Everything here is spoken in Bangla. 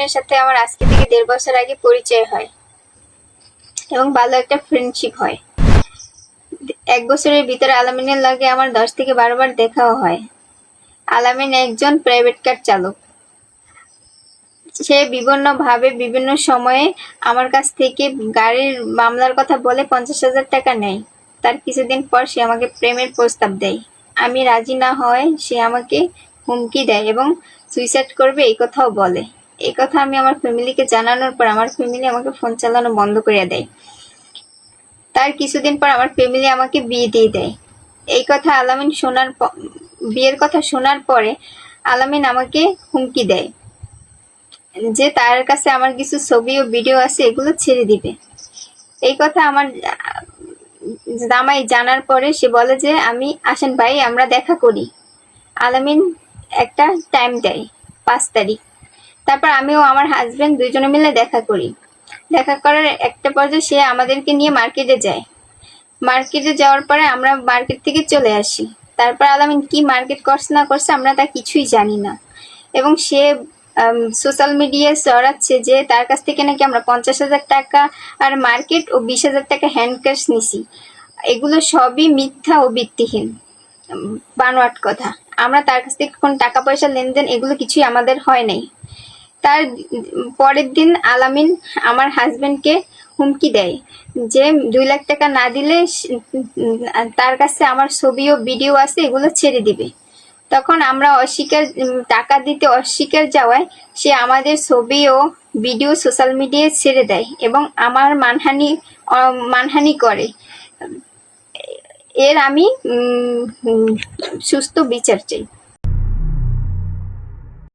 আলামিনের সাথে আমার আজকে থেকে 1.5 বছর আগে পরিচয় হয় এবং ভালো একটা ফ্রেন্ডশিপ হয়। 1 বছরের ভিতরে আলামিনের লগে আমার 10 থেকে 12 বার দেখাও হয়। আলামিন একজন প্রাইভেট কার চালক। সে বিভিন্নভাবে বিভিন্ন সময়ে আমার কাছ থেকে গাড়ির মামলার কথা বলে 50,000 টাকা নেয়। তার কিছুদিন পর সে আমাকে প্রেমের প্রস্তাব দেয়। আমি রাজি না হওয়ায় সে আমাকে হুমকি দেয় এবং সুইসাইড করবে এই কথাও বলে। এই কথা আমি আমার ফ্যামিলিকে জানানোর পর আমার ফ্যামিলি আমাকে ফোন চালানো বন্ধ করে দেয়। তার কিছুদিন পর আমার ফ্যামিলি আমাকে বিয়ে দিয়ে দেয়। এই কথা আলামিন বিয়ের কথা শোনার পরে আলামিন আমাকে হুমকি দেয় যে তার কাছে আমার কিছু ছবি ও ভিডিও আছে, এগুলো ছেড়ে দিবে। এই কথা আমার জামাই জানার পরে সে বলে যে আসেন ভাই আমরা দেখা করি। আলামিন একটা টাইম দেয় 5 তারিখ। তারপর আমিও আমার হাজবেন্ড দুইজনে মিলে দেখা করি। দেখা করার একটা পর্যায়ে সে আমাদেরকে নিয়ে মার্কেটে যায়। মার্কেটে যাওয়ার পরে আমরা মার্কেট থেকে চলে আসি। তারপর আলামিন কি মার্কেট করছে না করছে আমরা তা কিছুই জানি না। এবং সে সোশ্যাল মিডিয়ায় ছড়াচ্ছে যে তার কাছ থেকে নাকি আমরা 50,000 টাকা আর মার্কেট ও 20,000 টাকা হ্যান্ড ক্যাশ নিছি। এগুলো সবই মিথ্যা ও ভিত্তিহীন বানোয়াট কথা। আমরা তার কাছ থেকে কোন টাকা পয়সা লেনদেন এগুলো কিছুই আমাদের হয় নাই। তার পরের দিন আলামিন আমার হাজবেন্ডকে হুমকি দেয় যে 2 লাখ টাকা না দিলে তার কাছে আমার ছবি ও ভিডিও আছে, এগুলো ছেড়ে দিবে। তখন আমরা টাকা দিতে অস্বীকার যাওয়ায় সে আমাদের ছবি ও ভিডিও সোশ্যাল মিডিয়ায় ছেড়ে দেয় এবং আমার মানহানি করে। এর আমি সুস্থ বিচার চাই।